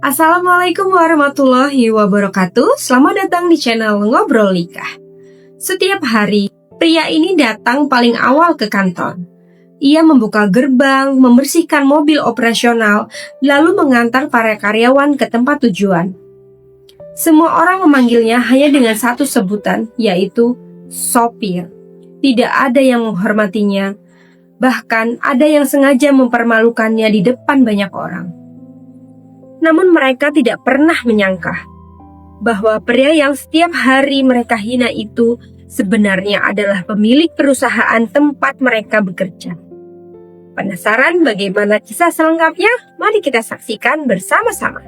Assalamualaikum warahmatullahi wabarakatuh. Selamat datang di channel Ngobrol Nikah. Setiap hari, pria ini datang paling awal ke kantor. Ia membuka gerbang, membersihkan mobil operasional, lalu mengantar para karyawan ke tempat tujuan. Semua orang memanggilnya hanya dengan satu sebutan, yaitu sopir. Tidak ada yang menghormatinya, bahkan ada yang sengaja mempermalukannya di depan banyak orang. Namun mereka tidak pernah menyangka bahwa pria yang setiap hari mereka hina itu sebenarnya adalah pemilik perusahaan tempat mereka bekerja. Penasaran bagaimana kisah selengkapnya? Mari kita saksikan bersama-sama.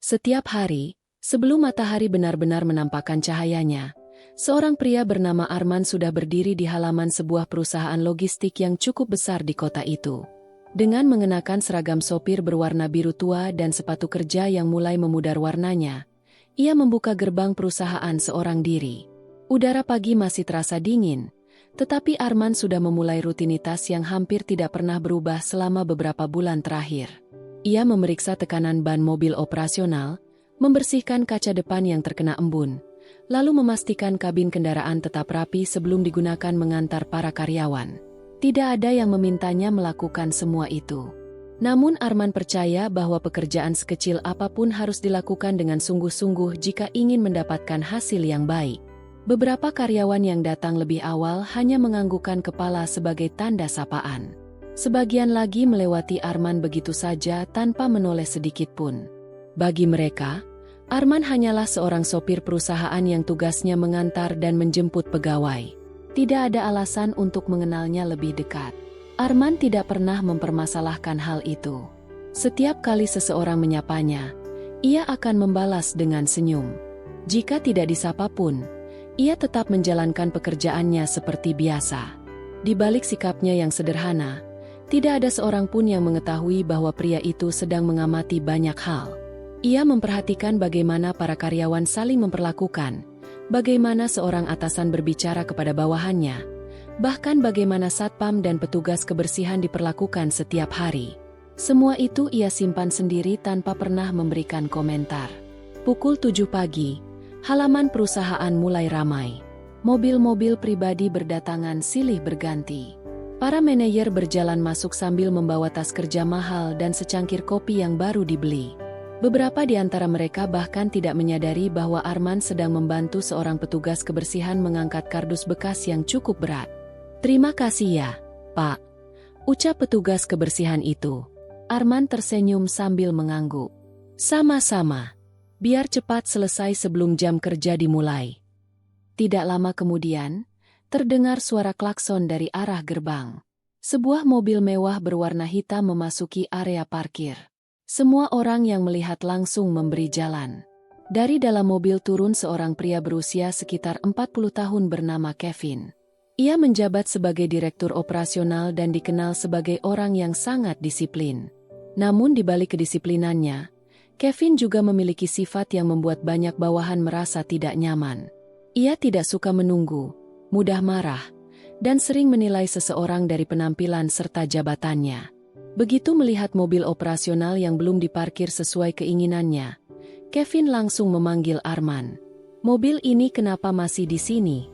Setiap hari, sebelum matahari benar-benar menampakkan cahayanya, seorang pria bernama Arman sudah berdiri di halaman sebuah perusahaan logistik yang cukup besar di kota itu. Dengan mengenakan seragam sopir berwarna biru tua dan sepatu kerja yang mulai memudar warnanya, ia membuka gerbang perusahaan seorang diri. Udara pagi masih terasa dingin, tetapi Arman sudah memulai rutinitas yang hampir tidak pernah berubah selama beberapa bulan terakhir. Ia memeriksa tekanan ban mobil operasional, membersihkan kaca depan yang terkena embun, lalu memastikan kabin kendaraan tetap rapi sebelum digunakan mengantar para karyawan. Tidak ada yang memintanya melakukan semua itu. Namun Arman percaya bahwa pekerjaan sekecil apapun harus dilakukan dengan sungguh-sungguh jika ingin mendapatkan hasil yang baik. Beberapa karyawan yang datang lebih awal hanya menganggukkan kepala sebagai tanda sapaan. Sebagian lagi melewati Arman begitu saja tanpa menoleh sedikit pun. Bagi mereka, Arman hanyalah seorang sopir perusahaan yang tugasnya mengantar dan menjemput pegawai. Tidak ada alasan untuk mengenalnya lebih dekat. Arman tidak pernah mempermasalahkan hal itu. Setiap kali seseorang menyapanya, ia akan membalas dengan senyum. Jika tidak disapa pun, ia tetap menjalankan pekerjaannya seperti biasa. Di balik sikapnya yang sederhana, tidak ada seorang pun yang mengetahui bahwa pria itu sedang mengamati banyak hal. Ia memperhatikan bagaimana para karyawan saling memperlakukan, bagaimana seorang atasan berbicara kepada bawahannya, bahkan bagaimana satpam dan petugas kebersihan diperlakukan setiap hari. Semua itu ia simpan sendiri tanpa pernah memberikan komentar. Pukul 7 pagi, halaman perusahaan mulai ramai. Mobil-mobil pribadi berdatangan silih berganti. Para manajer berjalan masuk sambil membawa tas kerja mahal dan secangkir kopi yang baru dibeli. Beberapa di antara mereka bahkan tidak menyadari bahwa Arman sedang membantu seorang petugas kebersihan mengangkat kardus bekas yang cukup berat. "Terima kasih ya, Pak," ucap petugas kebersihan itu. Arman tersenyum sambil mengangguk. "Sama-sama. Biar cepat selesai sebelum jam kerja dimulai." Tidak lama kemudian, terdengar suara klakson dari arah gerbang. Sebuah mobil mewah berwarna hitam memasuki area parkir. Semua orang yang melihat langsung memberi jalan. Dari dalam mobil turun seorang pria berusia sekitar 40 tahun bernama Kevin. Ia menjabat sebagai direktur operasional dan dikenal sebagai orang yang sangat disiplin. Namun di balik kedisiplinannya, Kevin juga memiliki sifat yang membuat banyak bawahan merasa tidak nyaman. Ia tidak suka menunggu, mudah marah, dan sering menilai seseorang dari penampilan serta jabatannya. Begitu melihat mobil operasional yang belum diparkir sesuai keinginannya, Kevin langsung memanggil Arman. "Mobil ini kenapa masih di sini?"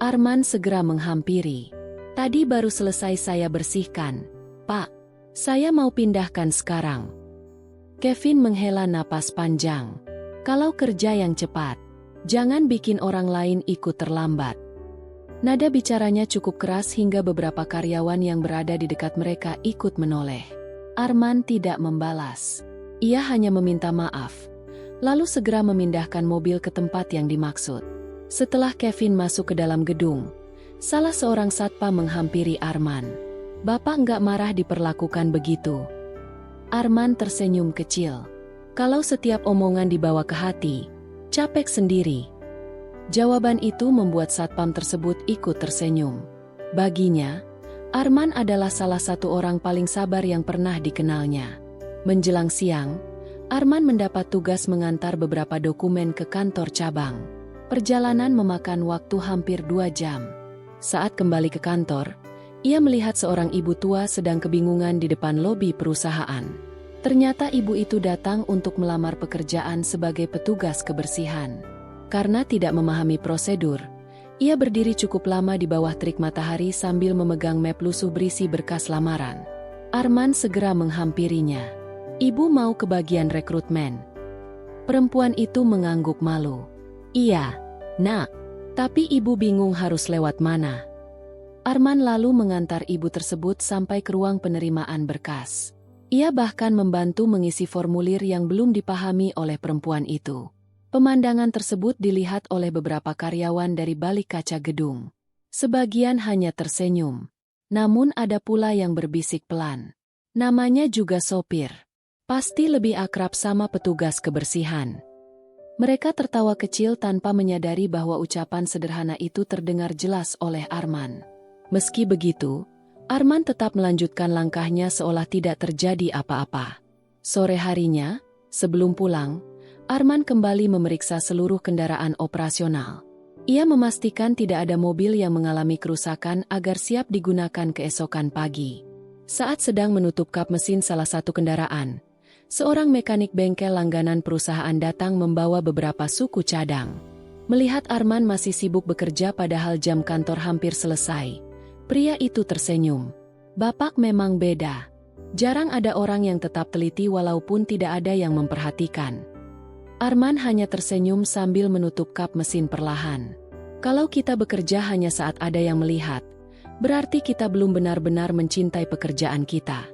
Arman segera menghampiri. "Tadi baru selesai saya bersihkan, Pak. Saya mau pindahkan sekarang." Kevin menghela napas panjang. "Kalau kerja yang cepat, jangan bikin orang lain ikut terlambat." Nada bicaranya cukup keras hingga beberapa karyawan yang berada di dekat mereka ikut menoleh. Arman tidak membalas. Ia hanya meminta maaf, lalu segera memindahkan mobil ke tempat yang dimaksud. Setelah Kevin masuk ke dalam gedung, salah seorang satpam menghampiri Arman. "Bapak nggak marah diperlakukan begitu?" Arman tersenyum kecil. "Kalau setiap omongan dibawa ke hati, capek sendiri." Jawaban itu membuat satpam tersebut ikut tersenyum. Baginya, Arman adalah salah satu orang paling sabar yang pernah dikenalnya. Menjelang siang, Arman mendapat tugas mengantar beberapa dokumen ke kantor cabang. Perjalanan memakan waktu hampir 2 jam. Saat kembali ke kantor, ia melihat seorang ibu tua sedang kebingungan di depan lobi perusahaan. Ternyata ibu itu datang untuk melamar pekerjaan sebagai petugas kebersihan. Karena tidak memahami prosedur, ia berdiri cukup lama di bawah terik matahari sambil memegang map lusuh berisi berkas lamaran. Arman segera menghampirinya. Ibu mau ke bagian rekrutmen. Perempuan itu mengangguk malu. Iya, nak. Tapi ibu bingung harus lewat mana. Arman lalu mengantar ibu tersebut sampai ke ruang penerimaan berkas. Ia bahkan membantu mengisi formulir yang belum dipahami oleh perempuan itu. Pemandangan tersebut dilihat oleh beberapa karyawan dari balik kaca gedung. Sebagian hanya tersenyum. Namun ada pula yang berbisik pelan. Namanya juga sopir. Pasti lebih akrab sama petugas kebersihan. Mereka tertawa kecil tanpa menyadari bahwa ucapan sederhana itu terdengar jelas oleh Arman. Meski begitu, Arman tetap melanjutkan langkahnya seolah tidak terjadi apa-apa. Sore harinya, sebelum pulang, Arman kembali memeriksa seluruh kendaraan operasional. Ia memastikan tidak ada mobil yang mengalami kerusakan agar siap digunakan keesokan pagi. Saat sedang menutup kap mesin salah satu kendaraan, seorang mekanik bengkel langganan perusahaan datang membawa beberapa suku cadang. Melihat Arman masih sibuk bekerja padahal jam kantor hampir selesai, pria itu tersenyum. Bapak memang beda. Jarang ada orang yang tetap teliti walaupun tidak ada yang memperhatikan. Arman hanya tersenyum sambil menutup kap mesin perlahan. Kalau kita bekerja hanya saat ada yang melihat, berarti kita belum benar-benar mencintai pekerjaan kita.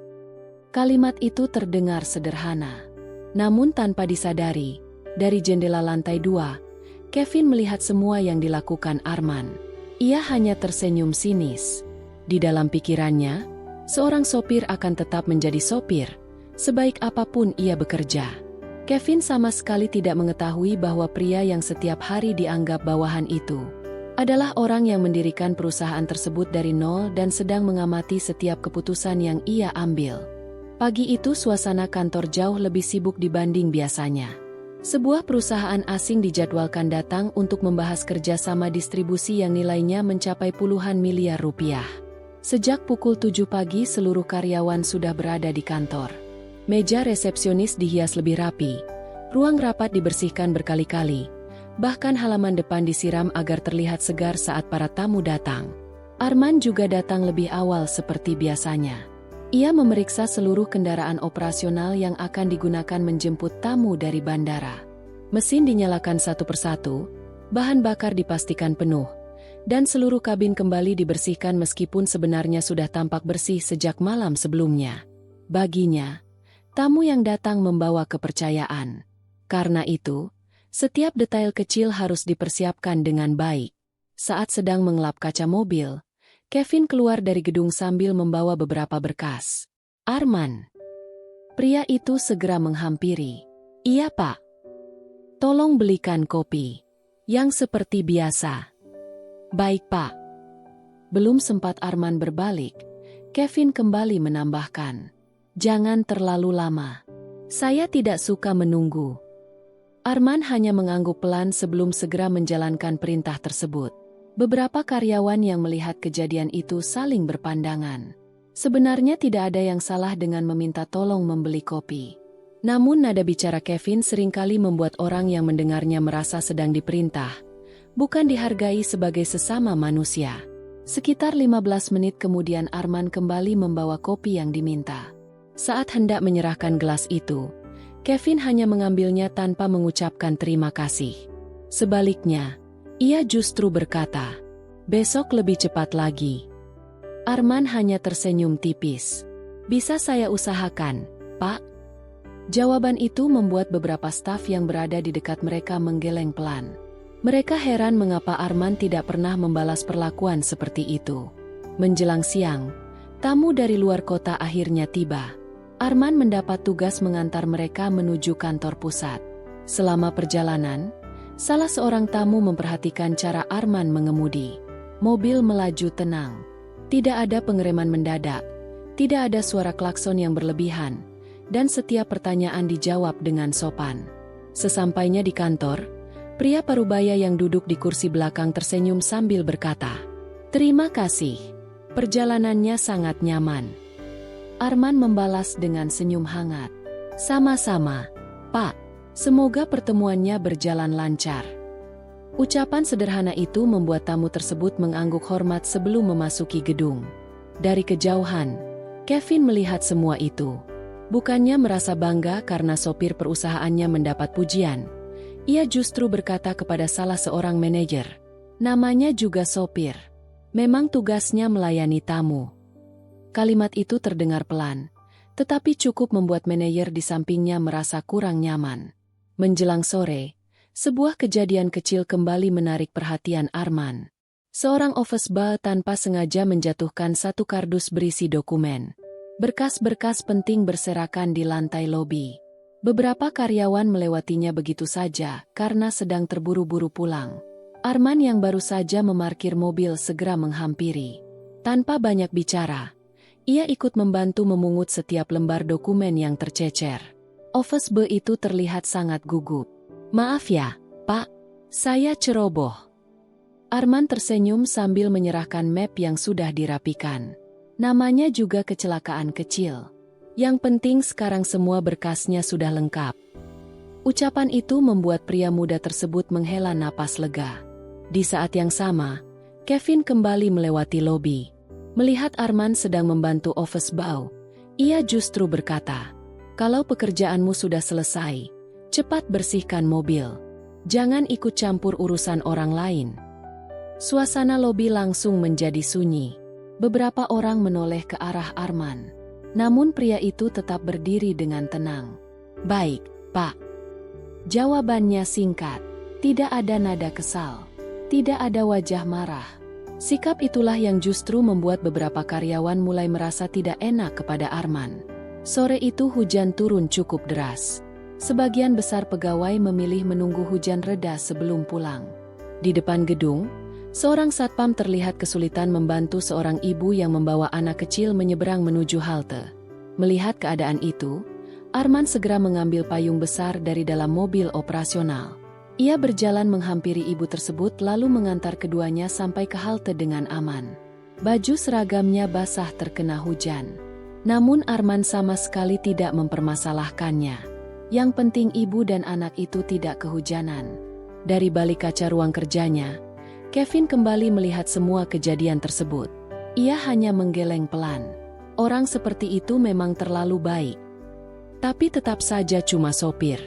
Kalimat itu terdengar sederhana. Namun tanpa disadari, dari jendela lantai 2, Kevin melihat semua yang dilakukan Arman. Ia hanya tersenyum sinis. Di dalam pikirannya, seorang sopir akan tetap menjadi sopir, sebaik apapun ia bekerja. Kevin sama sekali tidak mengetahui bahwa pria yang setiap hari dianggap bawahan itu adalah orang yang mendirikan perusahaan tersebut dari nol dan sedang mengamati setiap keputusan yang ia ambil. Pagi itu suasana kantor jauh lebih sibuk dibanding biasanya. Sebuah perusahaan asing dijadwalkan datang untuk membahas kerjasama distribusi yang nilainya mencapai puluhan miliar rupiah. Sejak pukul 7 pagi seluruh karyawan sudah berada di kantor. Meja resepsionis dihias lebih rapi, ruang rapat dibersihkan berkali-kali, bahkan halaman depan disiram agar terlihat segar saat para tamu datang. Arman juga datang lebih awal seperti biasanya. Ia memeriksa seluruh kendaraan operasional yang akan digunakan menjemput tamu dari bandara. Mesin dinyalakan satu persatu, bahan bakar dipastikan penuh, dan seluruh kabin kembali dibersihkan meskipun sebenarnya sudah tampak bersih sejak malam sebelumnya. Baginya, tamu yang datang membawa kepercayaan. Karena itu, setiap detail kecil harus dipersiapkan dengan baik. Saat sedang mengelap kaca mobil, Kevin keluar dari gedung sambil membawa beberapa berkas. Arman. Pria itu segera menghampiri. Iya pak. Tolong belikan kopi. Yang seperti biasa. Baik pak. Belum sempat Arman berbalik, Kevin kembali menambahkan. Jangan terlalu lama. Saya tidak suka menunggu. Arman hanya mengangguk pelan sebelum segera menjalankan perintah tersebut. Beberapa karyawan yang melihat kejadian itu saling berpandangan. Sebenarnya tidak ada yang salah dengan meminta tolong membeli kopi. Namun nada bicara Kevin seringkali membuat orang yang mendengarnya merasa sedang diperintah, bukan dihargai sebagai sesama manusia. Sekitar 15 menit kemudian Arman kembali membawa kopi yang diminta. Saat hendak menyerahkan gelas itu, Kevin hanya mengambilnya tanpa mengucapkan terima kasih. Sebaliknya, ia justru berkata, besok lebih cepat lagi. Arman hanya tersenyum tipis. Bisa saya usahakan, Pak? Jawaban itu membuat beberapa staf yang berada di dekat mereka menggeleng pelan. Mereka heran mengapa Arman tidak pernah membalas perlakuan seperti itu. Menjelang siang, tamu dari luar kota akhirnya tiba. Arman mendapat tugas mengantar mereka menuju kantor pusat. Selama perjalanan, salah seorang tamu memperhatikan cara Arman mengemudi. Mobil melaju tenang. Tidak ada pengereman mendadak. Tidak ada suara klakson yang berlebihan. Dan setiap pertanyaan dijawab dengan sopan. Sesampainya di kantor, pria parubaya yang duduk di kursi belakang tersenyum sambil berkata, Terima kasih. Perjalanannya sangat nyaman. Arman membalas dengan senyum hangat. Sama-sama, Pak. Semoga pertemuannya berjalan lancar. Ucapan sederhana itu membuat tamu tersebut mengangguk hormat sebelum memasuki gedung. Dari kejauhan, Kevin melihat semua itu. Bukannya merasa bangga karena sopir perusahaannya mendapat pujian. Ia justru berkata kepada salah seorang manajer. Namanya juga sopir. Memang tugasnya melayani tamu. Kalimat itu terdengar pelan, tetapi cukup membuat manajer di sampingnya merasa kurang nyaman. Menjelang sore, sebuah kejadian kecil kembali menarik perhatian Arman. Seorang office boy tanpa sengaja menjatuhkan satu kardus berisi dokumen. Berkas-berkas penting berserakan di lantai lobi. Beberapa karyawan melewatinya begitu saja karena sedang terburu-buru pulang. Arman yang baru saja memarkir mobil segera menghampiri. Tanpa banyak bicara, ia ikut membantu memungut setiap lembar dokumen yang tercecer. Office boy itu terlihat sangat gugup. Maaf ya, Pak, saya ceroboh. Arman tersenyum sambil menyerahkan map yang sudah dirapikan. Namanya juga kecelakaan kecil. Yang penting sekarang semua berkasnya sudah lengkap. Ucapan itu membuat pria muda tersebut menghela napas lega. Di saat yang sama, Kevin kembali melewati lobi. Melihat Arman sedang membantu office boy, ia justru berkata, "Kalau pekerjaanmu sudah selesai, cepat bersihkan mobil. Jangan ikut campur urusan orang lain." Suasana lobi langsung menjadi sunyi. Beberapa orang menoleh ke arah Arman. Namun pria itu tetap berdiri dengan tenang. "Baik, Pak." Jawabannya singkat. Tidak ada nada kesal. Tidak ada wajah marah. Sikap itulah yang justru membuat beberapa karyawan mulai merasa tidak enak kepada Arman. Sore itu hujan turun cukup deras. Sebagian besar pegawai memilih menunggu hujan reda sebelum pulang. Di depan gedung, seorang satpam terlihat kesulitan membantu seorang ibu yang membawa anak kecil menyeberang menuju halte. Melihat keadaan itu, Arman segera mengambil payung besar dari dalam mobil operasional. Ia berjalan menghampiri ibu tersebut lalu mengantar keduanya sampai ke halte dengan aman. Baju seragamnya basah terkena hujan. Namun Arman sama sekali tidak mempermasalahkannya. Yang penting ibu dan anak itu tidak kehujanan. Dari balik kaca ruang kerjanya, Kevin kembali melihat semua kejadian tersebut. Ia hanya menggeleng pelan. Orang seperti itu memang terlalu baik. Tapi tetap saja cuma sopir.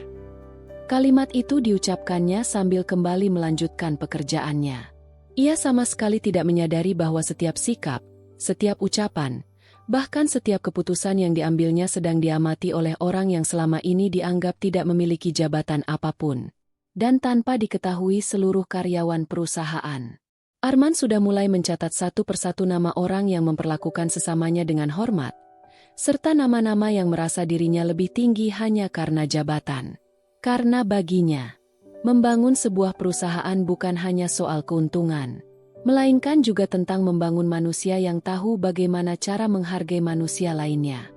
Kalimat itu diucapkannya sambil kembali melanjutkan pekerjaannya. Ia sama sekali tidak menyadari bahwa setiap sikap, setiap ucapan, bahkan setiap keputusan yang diambilnya sedang diamati oleh orang yang selama ini dianggap tidak memiliki jabatan apapun. Dan tanpa diketahui seluruh karyawan perusahaan. Arman sudah mulai mencatat satu persatu nama orang yang memperlakukan sesamanya dengan hormat, serta nama-nama yang merasa dirinya lebih tinggi hanya karena jabatan. Karena baginya, membangun sebuah perusahaan bukan hanya soal keuntungan, melainkan juga tentang membangun manusia yang tahu bagaimana cara menghargai manusia lainnya.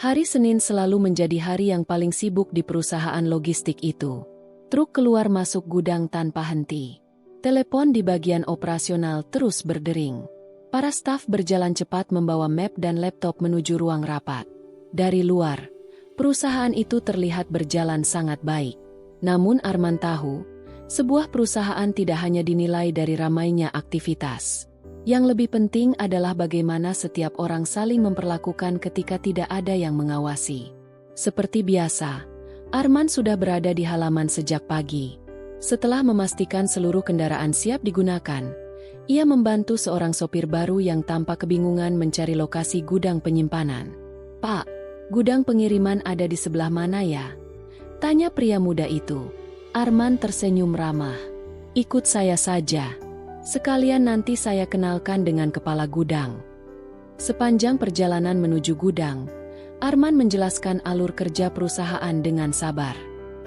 Hari Senin selalu menjadi hari yang paling sibuk di perusahaan logistik itu. Truk keluar masuk gudang tanpa henti. Telepon di bagian operasional terus berdering. Para staf berjalan cepat membawa map dan laptop menuju ruang rapat. Dari luar, perusahaan itu terlihat berjalan sangat baik. Namun Arman tahu, sebuah perusahaan tidak hanya dinilai dari ramainya aktivitas. Yang lebih penting adalah bagaimana setiap orang saling memperlakukan ketika tidak ada yang mengawasi. Seperti biasa, Arman sudah berada di halaman sejak pagi. Setelah memastikan seluruh kendaraan siap digunakan, ia membantu seorang sopir baru yang tampak kebingungan mencari lokasi gudang penyimpanan. "Pak, gudang pengiriman ada di sebelah mana ya?" tanya pria muda itu. Arman tersenyum ramah. "Ikut saya saja. Sekalian nanti saya kenalkan dengan kepala gudang." Sepanjang perjalanan menuju gudang, Arman menjelaskan alur kerja perusahaan dengan sabar.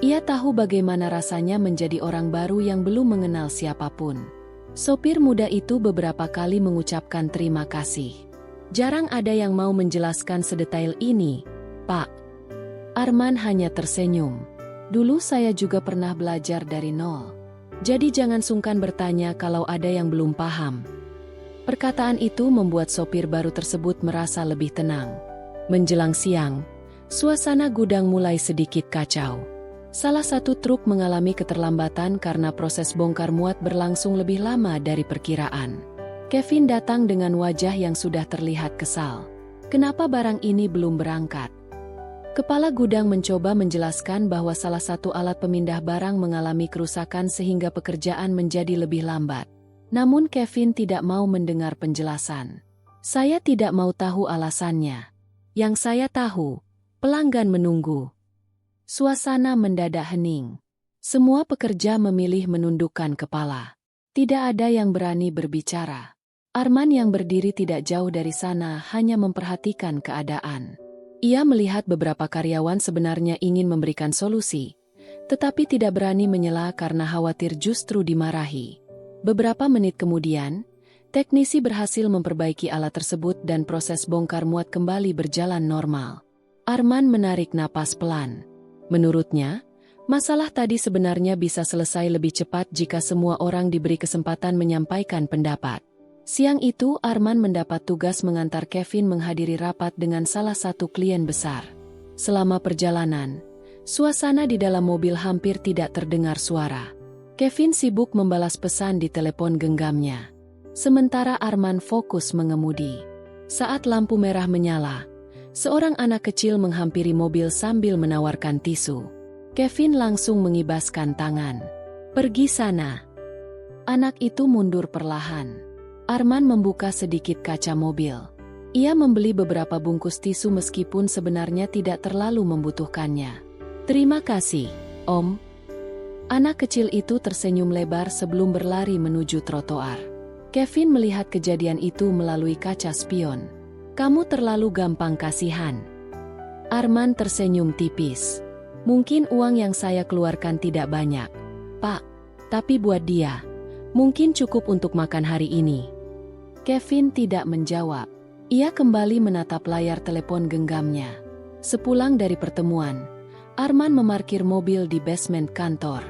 Ia tahu bagaimana rasanya menjadi orang baru yang belum mengenal siapapun. Sopir muda itu beberapa kali mengucapkan terima kasih. "Jarang ada yang mau menjelaskan sedetail ini, Pak." Arman hanya tersenyum. "Dulu saya juga pernah belajar dari nol. Jadi jangan sungkan bertanya kalau ada yang belum paham." Perkataan itu membuat sopir baru tersebut merasa lebih tenang. Menjelang siang, suasana gudang mulai sedikit kacau. Salah satu truk mengalami keterlambatan karena proses bongkar muat berlangsung lebih lama dari perkiraan. Kevin datang dengan wajah yang sudah terlihat kesal. Kenapa barang ini belum berangkat? Kepala gudang mencoba menjelaskan bahwa salah satu alat pemindah barang mengalami kerusakan sehingga pekerjaan menjadi lebih lambat. Namun Kevin tidak mau mendengar penjelasan. Saya tidak mau tahu alasannya. Yang saya tahu, pelanggan menunggu. Suasana mendadak hening. Semua pekerja memilih menundukkan kepala. Tidak ada yang berani berbicara. Arman yang berdiri tidak jauh dari sana hanya memperhatikan keadaan. Ia melihat beberapa karyawan sebenarnya ingin memberikan solusi, tetapi tidak berani menyela karena khawatir justru dimarahi. Beberapa menit kemudian, teknisi berhasil memperbaiki alat tersebut dan proses bongkar muat kembali berjalan normal. Arman menarik napas pelan. Menurutnya, masalah tadi sebenarnya bisa selesai lebih cepat jika semua orang diberi kesempatan menyampaikan pendapat. Siang itu Arman mendapat tugas mengantar Kevin menghadiri rapat dengan salah satu klien besar. Selama perjalanan, suasana di dalam mobil hampir tidak terdengar suara. Kevin sibuk membalas pesan di telepon genggamnya. Sementara Arman fokus mengemudi. Saat lampu merah menyala, seorang anak kecil menghampiri mobil sambil menawarkan tisu. Kevin langsung mengibaskan tangan. "Pergi sana." Anak itu mundur perlahan. Arman membuka sedikit kaca mobil. Ia membeli beberapa bungkus tisu meskipun sebenarnya tidak terlalu membutuhkannya. "Terima kasih, Om." Anak kecil itu tersenyum lebar sebelum berlari menuju trotoar. Kevin melihat kejadian itu melalui kaca spion. "Kamu terlalu gampang kasihan." Arman tersenyum tipis. "Mungkin uang yang saya keluarkan tidak banyak, Pak. Tapi buat dia, mungkin cukup untuk makan hari ini." Kevin tidak menjawab. Ia kembali menatap layar telepon genggamnya. Sepulang dari pertemuan, Arman memarkir mobil di basement kantor.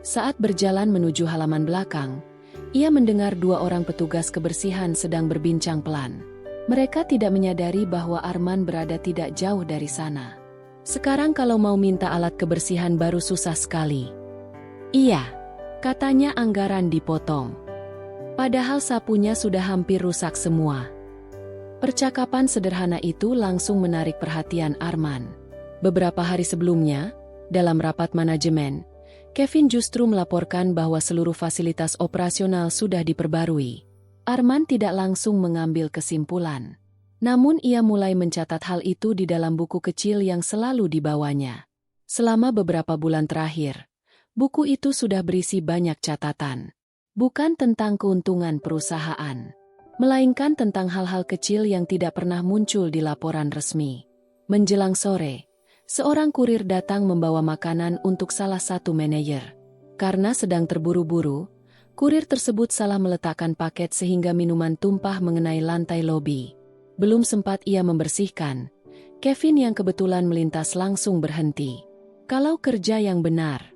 Saat berjalan menuju halaman belakang, ia mendengar dua orang petugas kebersihan sedang berbincang pelan. Mereka tidak menyadari bahwa Arman berada tidak jauh dari sana. "Sekarang kalau mau minta alat kebersihan baru susah sekali." "Iya," katanya, anggaran dipotong. Padahal sapunya sudah hampir rusak semua. Percakapan sederhana itu langsung menarik perhatian Arman. Beberapa hari sebelumnya, dalam rapat manajemen, Kevin justru melaporkan bahwa seluruh fasilitas operasional sudah diperbarui. Arman tidak langsung mengambil kesimpulan. Namun ia mulai mencatat hal itu di dalam buku kecil yang selalu dibawanya. Selama beberapa bulan terakhir, buku itu sudah berisi banyak catatan. Bukan tentang keuntungan perusahaan, melainkan tentang hal-hal kecil yang tidak pernah muncul di laporan resmi. Menjelang sore, seorang kurir datang membawa makanan untuk salah satu manajer. Karena sedang terburu-buru, kurir tersebut salah meletakkan paket sehingga minuman tumpah mengenai lantai lobi. Belum sempat ia membersihkan, Kevin yang kebetulan melintas langsung berhenti. "Kalau kerja yang benar."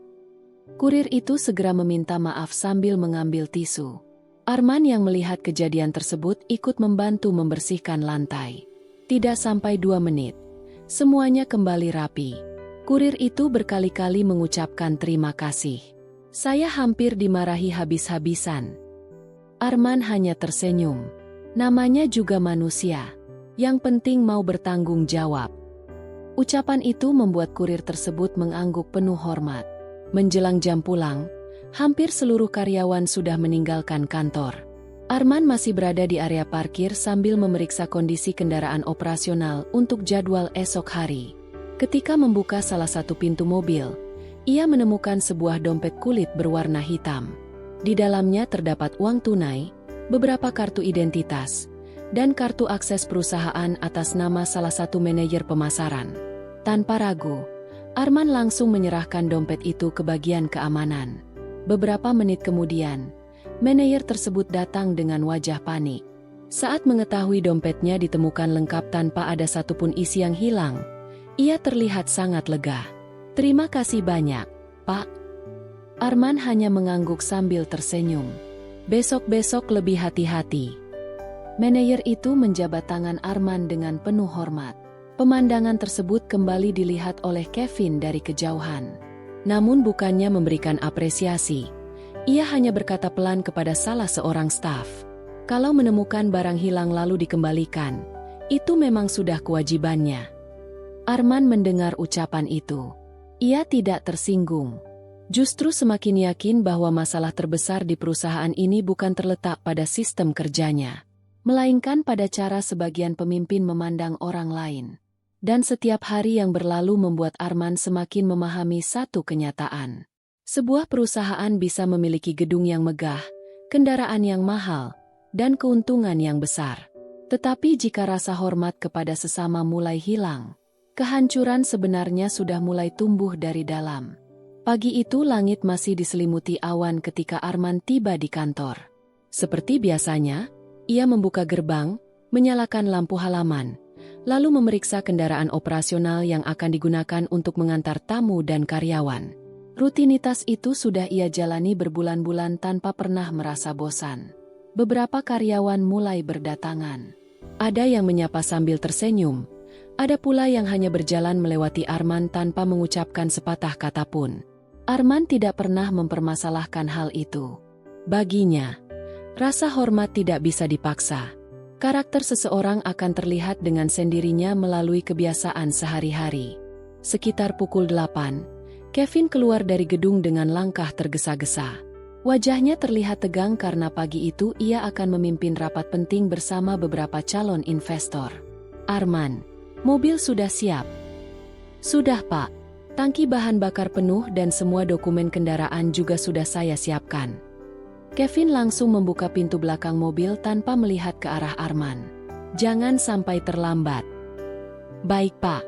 Kurir itu segera meminta maaf sambil mengambil tisu. Arman yang melihat kejadian tersebut ikut membantu membersihkan lantai. Tidak sampai 2 menit, semuanya kembali rapi. Kurir itu berkali-kali mengucapkan terima kasih. "Saya hampir dimarahi habis-habisan." Arman hanya tersenyum. Namanya juga manusia. Yang penting mau bertanggung jawab. Ucapan itu membuat kurir tersebut mengangguk penuh hormat. Menjelang jam pulang, hampir seluruh karyawan sudah meninggalkan kantor. Arman masih berada di area parkir sambil memeriksa kondisi kendaraan operasional untuk jadwal esok hari. Ketika membuka salah satu pintu mobil, ia menemukan sebuah dompet kulit berwarna hitam. Di dalamnya terdapat uang tunai, beberapa kartu identitas, dan kartu akses perusahaan atas nama salah satu manajer pemasaran. Tanpa ragu, Arman langsung menyerahkan dompet itu ke bagian keamanan. Beberapa menit kemudian, manajer tersebut datang dengan wajah panik. Saat mengetahui dompetnya ditemukan lengkap tanpa ada satupun isi yang hilang, ia terlihat sangat lega. "Terima kasih banyak, Pak." Arman hanya mengangguk sambil tersenyum. "Besok-besok lebih hati-hati." Manajer itu menjabat tangan Arman dengan penuh hormat. Pemandangan tersebut kembali dilihat oleh Kevin dari kejauhan. Namun bukannya memberikan apresiasi, ia hanya berkata pelan kepada salah seorang staf. Kalau menemukan barang hilang lalu dikembalikan, itu memang sudah kewajibannya. Arman mendengar ucapan itu. Ia tidak tersinggung. Justru semakin yakin bahwa masalah terbesar di perusahaan ini bukan terletak pada sistem kerjanya, melainkan pada cara sebagian pemimpin memandang orang lain. Dan setiap hari yang berlalu membuat Arman semakin memahami satu kenyataan. Sebuah perusahaan bisa memiliki gedung yang megah, kendaraan yang mahal, dan keuntungan yang besar. Tetapi jika rasa hormat kepada sesama mulai hilang, kehancuran sebenarnya sudah mulai tumbuh dari dalam. Pagi itu langit masih diselimuti awan ketika Arman tiba di kantor. Seperti biasanya, ia membuka gerbang, menyalakan lampu halaman, lalu memeriksa kendaraan operasional yang akan digunakan untuk mengantar tamu dan karyawan. Rutinitas itu sudah ia jalani berbulan-bulan tanpa pernah merasa bosan. Beberapa karyawan mulai berdatangan. Ada yang menyapa sambil tersenyum, ada pula yang hanya berjalan melewati Arman tanpa mengucapkan sepatah kata pun. Arman tidak pernah mempermasalahkan hal itu. Baginya, rasa hormat tidak bisa dipaksa. Karakter seseorang akan terlihat dengan sendirinya melalui kebiasaan sehari-hari. Sekitar pukul 8, Kevin keluar dari gedung dengan langkah tergesa-gesa. Wajahnya terlihat tegang karena pagi itu ia akan memimpin rapat penting bersama beberapa calon investor. Arman, mobil sudah siap. Sudah, Pak. Tangki bahan bakar penuh dan semua dokumen kendaraan juga sudah saya siapkan. Kevin langsung membuka pintu belakang mobil tanpa melihat ke arah Arman. Jangan sampai terlambat. Baik, Pak.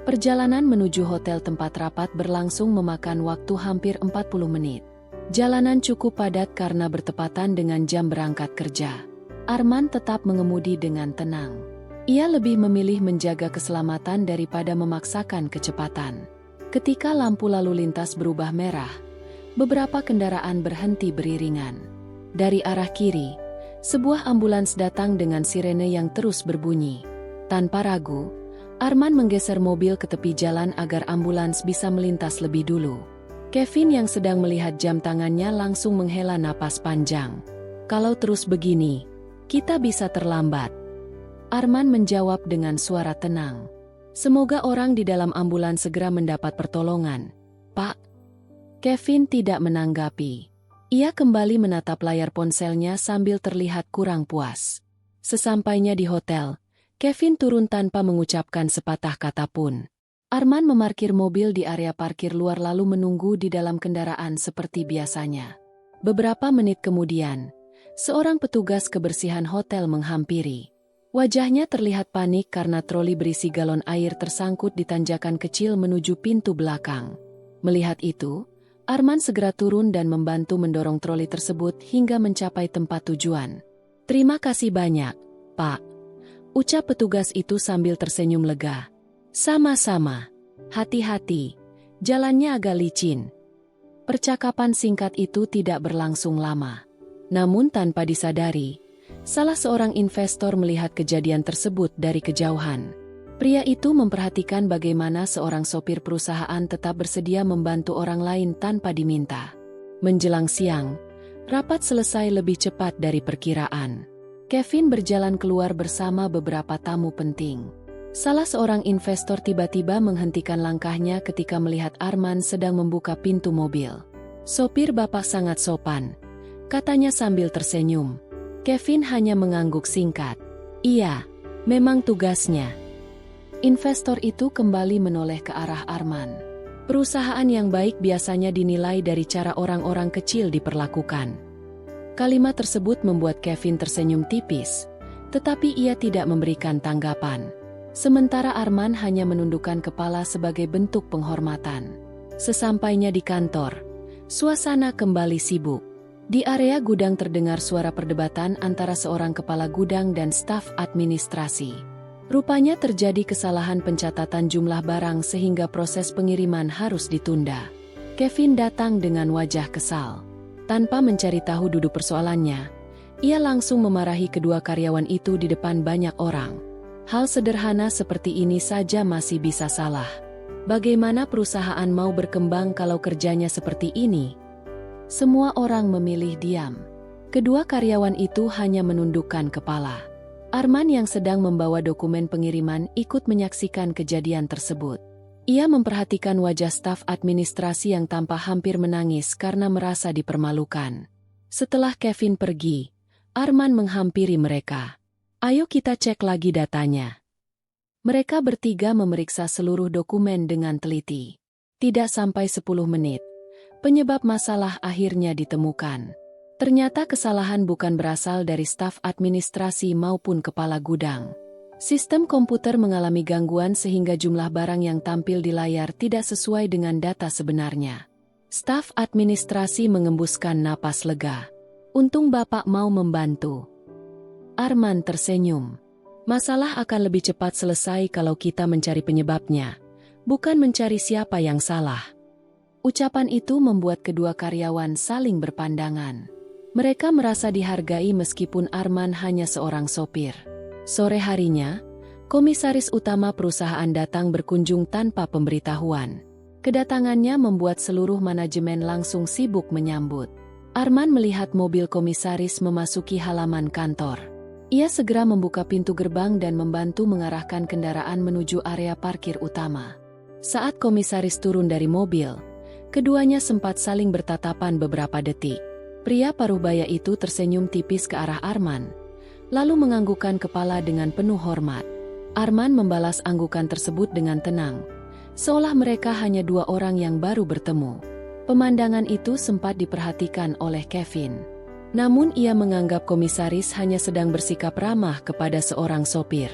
Perjalanan menuju hotel tempat rapat berlangsung memakan waktu hampir 40 menit. Jalanan cukup padat karena bertepatan dengan jam berangkat kerja. Arman tetap mengemudi dengan tenang. Ia lebih memilih menjaga keselamatan daripada memaksakan kecepatan. Ketika lampu lalu lintas berubah merah, beberapa kendaraan berhenti beriringan. Dari arah kiri, sebuah ambulans datang dengan sirene yang terus berbunyi. Tanpa ragu, Arman menggeser mobil ke tepi jalan agar ambulans bisa melintas lebih dulu. Kevin yang sedang melihat jam tangannya langsung menghela napas panjang. Kalau terus begini, kita bisa terlambat. Arman menjawab dengan suara tenang. Semoga orang di dalam ambulans segera mendapat pertolongan, Pak. Kevin tidak menanggapi. Ia kembali menatap layar ponselnya sambil terlihat kurang puas. Sesampainya di hotel, Kevin turun tanpa mengucapkan sepatah kata pun. Arman memarkir mobil di area parkir luar lalu menunggu di dalam kendaraan seperti biasanya. Beberapa menit kemudian, seorang petugas kebersihan hotel menghampiri. Wajahnya terlihat panik karena troli berisi galon air tersangkut di tanjakan kecil menuju pintu belakang. Melihat itu, Arman segera turun dan membantu mendorong troli tersebut hingga mencapai tempat tujuan. Terima kasih banyak, Pak. Ucap petugas itu sambil tersenyum lega. Sama-sama. Hati-hati. Jalannya agak licin. Percakapan singkat itu tidak berlangsung lama. Namun tanpa disadari, salah seorang investor melihat kejadian tersebut dari kejauhan. Pria itu memperhatikan bagaimana seorang sopir perusahaan tetap bersedia membantu orang lain tanpa diminta. Menjelang siang, rapat selesai lebih cepat dari perkiraan. Kevin berjalan keluar bersama beberapa tamu penting. Salah seorang investor tiba-tiba menghentikan langkahnya ketika melihat Arman sedang membuka pintu mobil. Sopir Bapak sangat sopan, katanya sambil tersenyum. Kevin hanya mengangguk singkat. Iya, memang tugasnya. Investor itu kembali menoleh ke arah Arman. Perusahaan yang baik biasanya dinilai dari cara orang-orang kecil diperlakukan. Kalimat tersebut membuat Kevin tersenyum tipis, tetapi ia tidak memberikan tanggapan. Sementara Arman hanya menundukkan kepala sebagai bentuk penghormatan. Sesampainya di kantor, suasana kembali sibuk. Di area gudang terdengar suara perdebatan antara seorang kepala gudang dan staf administrasi. Rupanya terjadi kesalahan pencatatan jumlah barang sehingga proses pengiriman harus ditunda. Kevin datang dengan wajah kesal. Tanpa mencari tahu duduk persoalannya, Ia langsung memarahi kedua karyawan itu di depan banyak orang. Hal sederhana seperti ini saja masih bisa salah. Bagaimana perusahaan mau berkembang kalau kerjanya seperti ini? Semua orang memilih diam. Kedua karyawan itu hanya menundukkan kepala. Arman yang sedang membawa dokumen pengiriman ikut menyaksikan kejadian tersebut. Ia memperhatikan wajah staf administrasi yang tampak hampir menangis karena merasa dipermalukan. Setelah Kevin pergi, Arman menghampiri mereka. "Ayo kita cek lagi datanya." Mereka bertiga memeriksa seluruh dokumen dengan teliti. Tidak sampai 10 menit, penyebab masalah akhirnya ditemukan. Ternyata kesalahan bukan berasal dari staf administrasi maupun kepala gudang. Sistem komputer mengalami gangguan sehingga jumlah barang yang tampil di layar tidak sesuai dengan data sebenarnya. Staf administrasi mengembuskan napas lega. "Untung Bapak mau membantu." Arman tersenyum. "Masalah akan lebih cepat selesai kalau kita mencari penyebabnya, bukan mencari siapa yang salah." Ucapan itu membuat kedua karyawan saling berpandangan. Mereka merasa dihargai meskipun Arman hanya seorang sopir. Sore harinya, komisaris utama perusahaan datang berkunjung tanpa pemberitahuan. Kedatangannya membuat seluruh manajemen langsung sibuk menyambut. Arman melihat mobil komisaris memasuki halaman kantor. Ia segera membuka pintu gerbang dan membantu mengarahkan kendaraan menuju area parkir utama. Saat komisaris turun dari mobil, keduanya sempat saling bertatapan beberapa detik. Pria paruhbaya itu tersenyum tipis ke arah Arman, lalu menganggukkan kepala dengan penuh hormat. Arman membalas anggukan tersebut dengan tenang, seolah mereka hanya dua orang yang baru bertemu. Pemandangan itu sempat diperhatikan oleh Kevin. Namun ia menganggap komisaris hanya sedang bersikap ramah kepada seorang sopir.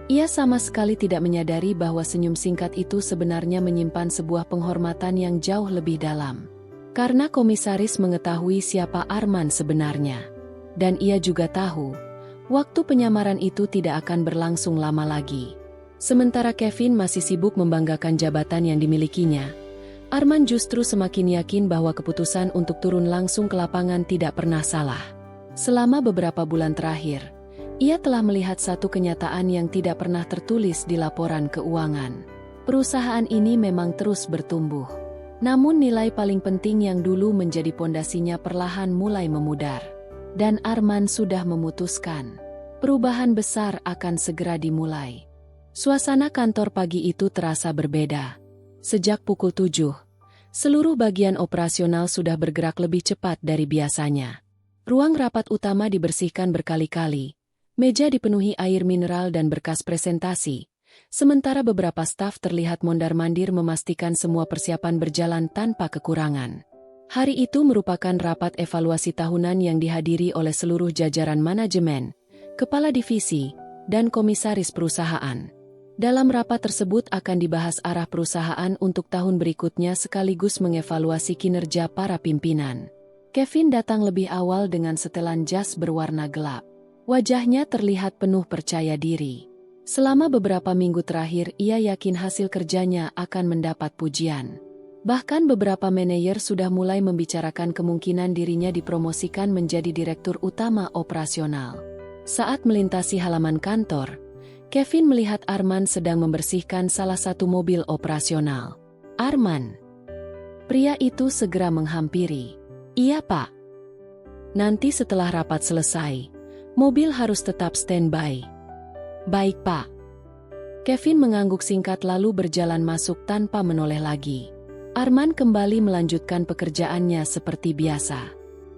Ia sama sekali tidak menyadari bahwa senyum singkat itu sebenarnya menyimpan sebuah penghormatan yang jauh lebih dalam. Karena komisaris mengetahui siapa Arman sebenarnya. Dan ia juga tahu, waktu penyamaran itu tidak akan berlangsung lama lagi. Sementara Kevin masih sibuk membanggakan jabatan yang dimilikinya, Arman justru semakin yakin bahwa keputusan untuk turun langsung ke lapangan tidak pernah salah. Selama beberapa bulan terakhir, ia telah melihat satu kenyataan yang tidak pernah tertulis di laporan keuangan. Perusahaan ini memang terus bertumbuh. Namun nilai paling penting yang dulu menjadi pondasinya perlahan mulai memudar. Dan Arman sudah memutuskan, perubahan besar akan segera dimulai. Suasana kantor pagi itu terasa berbeda. Sejak pukul 7, seluruh bagian operasional sudah bergerak lebih cepat dari biasanya. Ruang rapat utama dibersihkan berkali-kali, meja dipenuhi air mineral dan berkas presentasi, sementara beberapa staf terlihat mondar-mandir memastikan semua persiapan berjalan tanpa kekurangan. Hari itu merupakan rapat evaluasi tahunan yang dihadiri oleh seluruh jajaran manajemen, kepala divisi, dan komisaris perusahaan. Dalam rapat tersebut akan dibahas arah perusahaan untuk tahun berikutnya sekaligus mengevaluasi kinerja para pimpinan. Kevin datang lebih awal dengan setelan jas berwarna gelap. Wajahnya terlihat penuh percaya diri. Selama beberapa minggu terakhir ia yakin hasil kerjanya akan mendapat pujian. Bahkan beberapa manajer sudah mulai membicarakan kemungkinan dirinya dipromosikan menjadi direktur utama operasional. Saat melintasi halaman kantor, Kevin melihat Arman sedang membersihkan salah satu mobil operasional. "Arman." Pria itu segera menghampiri. "Iya, Pak. Nanti setelah rapat selesai, mobil harus tetap standby." "Baik, Pak." Kevin mengangguk singkat lalu berjalan masuk tanpa menoleh lagi. Arman kembali melanjutkan pekerjaannya seperti biasa.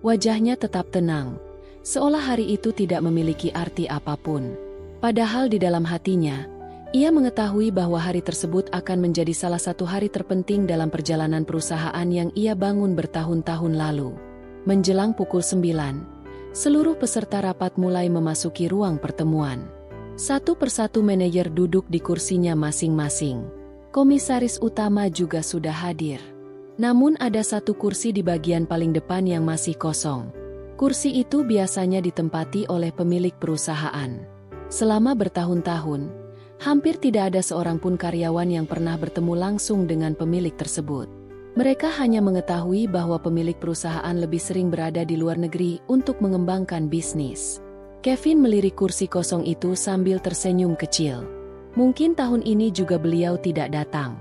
Wajahnya tetap tenang, seolah hari itu tidak memiliki arti apapun. Padahal di dalam hatinya, ia mengetahui bahwa hari tersebut akan menjadi salah satu hari terpenting dalam perjalanan perusahaan yang ia bangun bertahun-tahun lalu. Menjelang pukul 9, seluruh peserta rapat mulai memasuki ruang pertemuan. Satu persatu manajer duduk di kursinya masing-masing. Komisaris utama juga sudah hadir. Namun ada satu kursi di bagian paling depan yang masih kosong. Kursi itu biasanya ditempati oleh pemilik perusahaan. Selama bertahun-tahun, hampir tidak ada seorang pun karyawan yang pernah bertemu langsung dengan pemilik tersebut. Mereka hanya mengetahui bahwa pemilik perusahaan lebih sering berada di luar negeri untuk mengembangkan bisnis. Kevin melirik kursi kosong itu sambil tersenyum kecil. Mungkin tahun ini juga beliau tidak datang.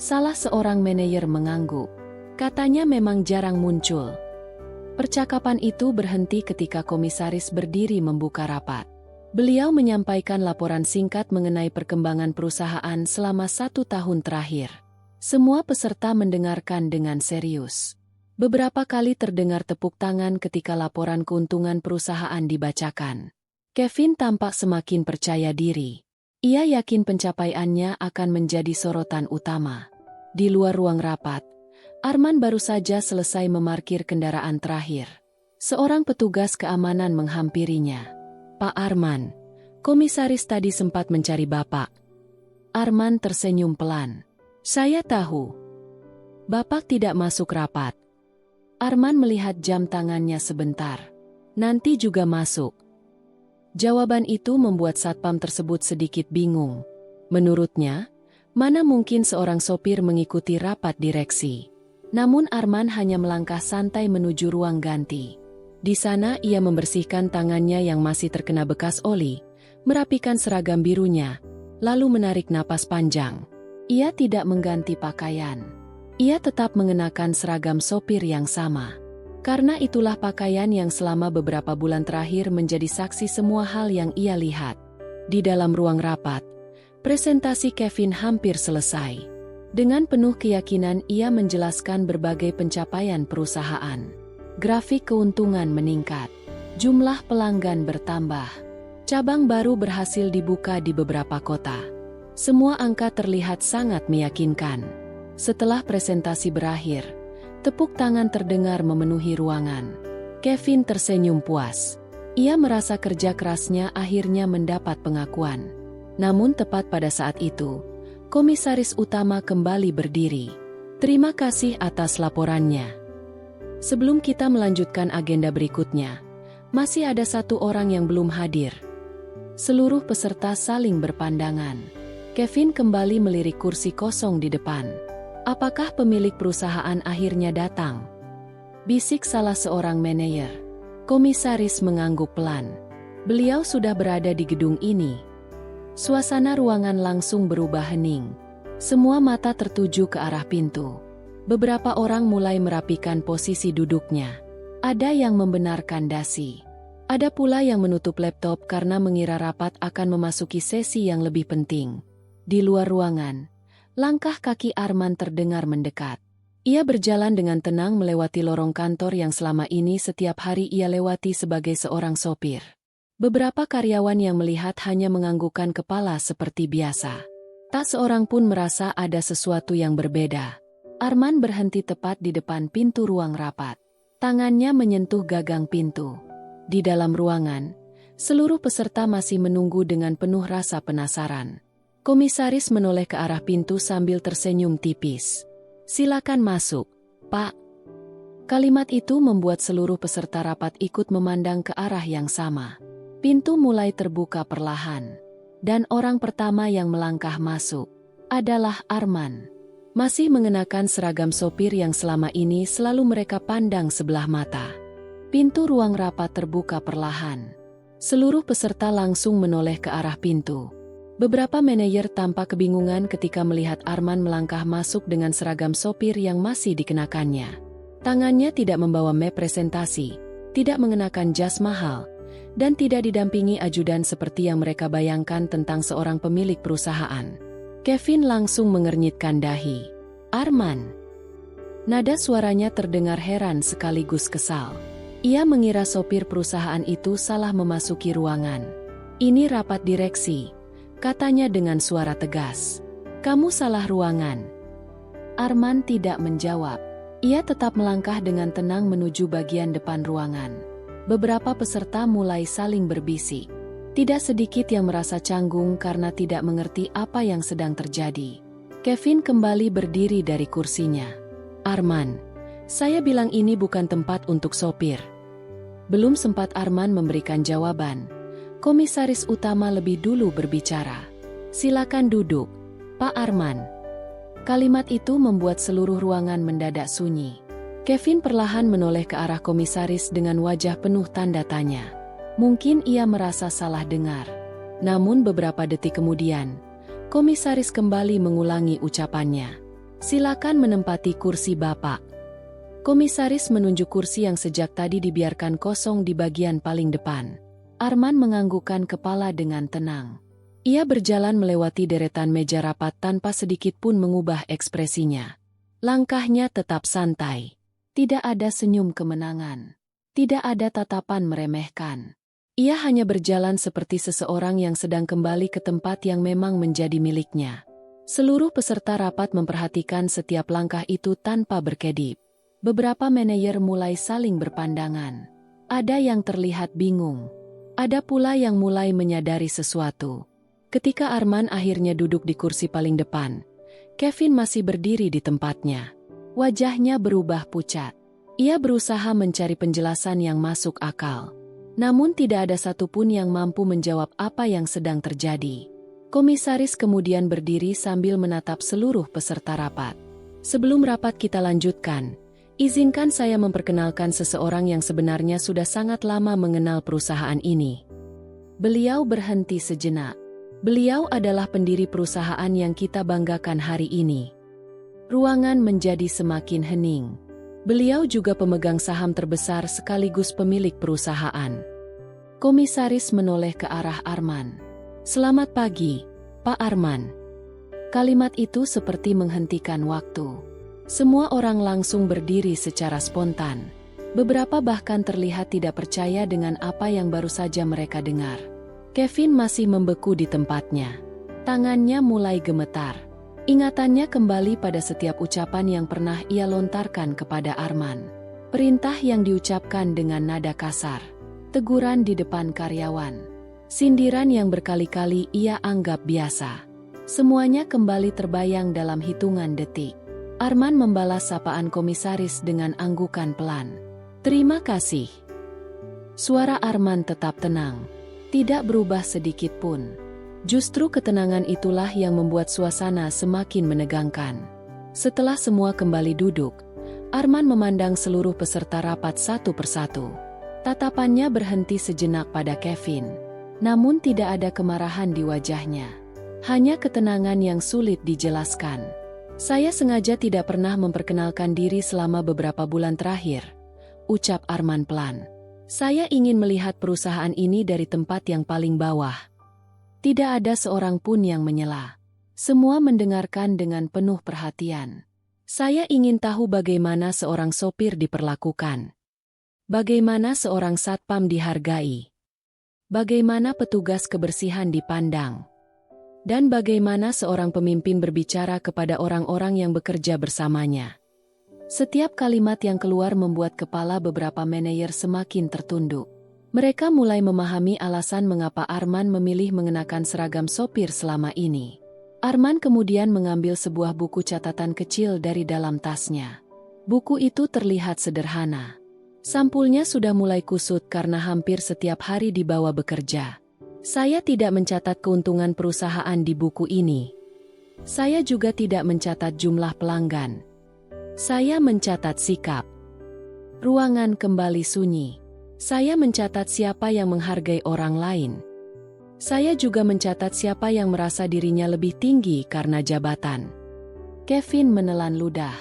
Salah seorang manajer mengangguk. Katanya memang jarang muncul. Percakapan itu berhenti ketika komisaris berdiri membuka rapat. Beliau menyampaikan laporan singkat mengenai perkembangan perusahaan selama 1 tahun terakhir. Semua peserta mendengarkan dengan serius. Beberapa kali terdengar tepuk tangan ketika laporan keuntungan perusahaan dibacakan. Kevin tampak semakin percaya diri. Ia yakin pencapaiannya akan menjadi sorotan utama. Di luar ruang rapat, Arman baru saja selesai memarkir kendaraan terakhir. Seorang petugas keamanan menghampirinya. "Pak Arman, komisaris tadi sempat mencari Bapak." Arman tersenyum pelan. "Saya tahu. Bapak tidak masuk rapat." Arman melihat jam tangannya sebentar. "Nanti juga masuk." Jawaban itu membuat satpam tersebut sedikit bingung. Menurutnya, mana mungkin seorang sopir mengikuti rapat direksi. Namun Arman hanya melangkah santai menuju ruang ganti. Di sana ia membersihkan tangannya yang masih terkena bekas oli, merapikan seragam birunya, lalu menarik napas panjang. Ia tidak mengganti pakaian. Ia tetap mengenakan seragam sopir yang sama. Karena itulah pakaian yang selama beberapa bulan terakhir menjadi saksi semua hal yang ia lihat. Di dalam ruang rapat, presentasi Kevin hampir selesai. Dengan penuh keyakinan ia menjelaskan berbagai pencapaian perusahaan. Grafik keuntungan meningkat. Jumlah pelanggan bertambah. Cabang baru berhasil dibuka di beberapa kota. Semua angka terlihat sangat meyakinkan. Setelah presentasi berakhir, tepuk tangan terdengar memenuhi ruangan. Kevin tersenyum puas. Ia merasa kerja kerasnya akhirnya mendapat pengakuan. Namun tepat pada saat itu, komisaris utama kembali berdiri. "Terima kasih atas laporannya. Sebelum kita melanjutkan agenda berikutnya, masih ada 1 orang yang belum hadir." Seluruh peserta saling berpandangan. Kevin kembali melirik kursi kosong di depan. "Apakah pemilik perusahaan akhirnya datang?" bisik salah seorang manajer. Komisaris mengangguk pelan. Beliau sudah berada di gedung ini. Suasana ruangan langsung berubah hening. Semua mata tertuju ke arah pintu. Beberapa orang mulai merapikan posisi duduknya. Ada yang membenarkan dasi. Ada pula yang menutup laptop karena mengira rapat akan memasuki sesi yang lebih penting. Di luar ruangan, langkah kaki Arman terdengar mendekat. Ia berjalan dengan tenang melewati lorong kantor yang selama ini setiap hari ia lewati sebagai seorang sopir. Beberapa karyawan yang melihat hanya menganggukkan kepala seperti biasa. Tak seorang pun merasa ada sesuatu yang berbeda. Arman berhenti tepat di depan pintu ruang rapat. Tangannya menyentuh gagang pintu. Di dalam ruangan, seluruh peserta masih menunggu dengan penuh rasa penasaran. Komisaris menoleh ke arah pintu sambil tersenyum tipis. "Silakan masuk, Pak." Kalimat itu membuat seluruh peserta rapat ikut memandang ke arah yang sama. Pintu mulai terbuka perlahan. Dan orang pertama yang melangkah masuk adalah Arman. Masih mengenakan seragam sopir yang selama ini selalu mereka pandang sebelah mata. Pintu ruang rapat terbuka perlahan. Seluruh peserta langsung menoleh ke arah pintu. Beberapa manajer tampak kebingungan ketika melihat Arman melangkah masuk dengan seragam sopir yang masih dikenakannya. Tangannya tidak membawa map presentasi, tidak mengenakan jas mahal, dan tidak didampingi ajudan seperti yang mereka bayangkan tentang seorang pemilik perusahaan. Kevin langsung mengernyitkan dahi. "Arman." Nada suaranya terdengar heran sekaligus kesal. Ia mengira sopir perusahaan itu salah memasuki ruangan. "Ini rapat direksi," katanya dengan suara tegas. "Kamu salah ruangan." Arman tidak menjawab. Ia tetap melangkah dengan tenang menuju bagian depan ruangan. Beberapa peserta mulai saling berbisik. Tidak sedikit yang merasa canggung karena tidak mengerti apa yang sedang terjadi. Kevin kembali berdiri dari kursinya. "Arman, saya bilang ini bukan tempat untuk sopir." Belum sempat Arman memberikan jawaban, komisaris utama lebih dulu berbicara. "Silakan duduk, Pak Arman." Kalimat itu membuat seluruh ruangan mendadak sunyi. Kevin perlahan menoleh ke arah komisaris dengan wajah penuh tanda tanya. Mungkin ia merasa salah dengar. Namun beberapa detik kemudian, komisaris kembali mengulangi ucapannya. Silakan menempati kursi Bapak. Komisaris menunjuk kursi yang sejak tadi dibiarkan kosong di bagian paling depan. Arman menganggukkan kepala dengan tenang. Ia berjalan melewati deretan meja rapat tanpa sedikit pun mengubah ekspresinya. Langkahnya tetap santai. Tidak ada senyum kemenangan. Tidak ada tatapan meremehkan. Ia hanya berjalan seperti seseorang yang sedang kembali ke tempat yang memang menjadi miliknya. Seluruh peserta rapat memperhatikan setiap langkah itu tanpa berkedip. Beberapa manajer mulai saling berpandangan. Ada yang terlihat bingung. Ada pula yang mulai menyadari sesuatu. Ketika Arman akhirnya duduk di kursi paling depan, Kevin masih berdiri di tempatnya. Wajahnya berubah pucat. Ia berusaha mencari penjelasan yang masuk akal. Namun tidak ada satupun yang mampu menjawab apa yang sedang terjadi. Komisaris kemudian berdiri sambil menatap seluruh peserta rapat. Sebelum rapat kita lanjutkan, izinkan saya memperkenalkan seseorang yang sebenarnya sudah sangat lama mengenal perusahaan ini. Beliau berhenti sejenak. Beliau adalah pendiri perusahaan yang kita banggakan hari ini. Ruangan menjadi semakin hening. Beliau juga pemegang saham terbesar sekaligus pemilik perusahaan. Komisaris menoleh ke arah Arman. Selamat pagi, Pak Arman. Kalimat itu seperti menghentikan waktu. Semua orang langsung berdiri secara spontan. Beberapa bahkan terlihat tidak percaya dengan apa yang baru saja mereka dengar. Kevin masih membeku di tempatnya. Tangannya mulai gemetar. Ingatannya kembali pada setiap ucapan yang pernah ia lontarkan kepada Arman. Perintah yang diucapkan dengan nada kasar. Teguran di depan karyawan. Sindiran yang berkali-kali ia anggap biasa. Semuanya kembali terbayang dalam hitungan detik. Arman membalas sapaan komisaris dengan anggukan pelan. Terima kasih. Suara Arman tetap tenang. Tidak berubah sedikit pun. Justru ketenangan itulah yang membuat suasana semakin menegangkan. Setelah semua kembali duduk, Arman memandang seluruh peserta rapat satu persatu. Tatapannya berhenti sejenak pada Kevin. Namun tidak ada kemarahan di wajahnya. Hanya ketenangan yang sulit dijelaskan. Saya sengaja tidak pernah memperkenalkan diri selama beberapa bulan terakhir, ucap Arman pelan. Saya ingin melihat perusahaan ini dari tempat yang paling bawah. Tidak ada seorang pun yang menyela. Semua mendengarkan dengan penuh perhatian. Saya ingin tahu bagaimana seorang sopir diperlakukan. Bagaimana seorang satpam dihargai. Bagaimana petugas kebersihan dipandang. Dan bagaimana seorang pemimpin berbicara kepada orang-orang yang bekerja bersamanya. Setiap kalimat yang keluar membuat kepala beberapa manajer semakin tertunduk. Mereka mulai memahami alasan mengapa Arman memilih mengenakan seragam sopir selama ini. Arman kemudian mengambil sebuah buku catatan kecil dari dalam tasnya. Buku itu terlihat sederhana. Sampulnya sudah mulai kusut karena hampir setiap hari dibawa bekerja. Saya tidak mencatat keuntungan perusahaan di buku ini. Saya juga tidak mencatat jumlah pelanggan. Saya mencatat sikap. Ruangan kembali sunyi. Saya mencatat siapa yang menghargai orang lain. Saya juga mencatat siapa yang merasa dirinya lebih tinggi karena jabatan. Kevin menelan ludah.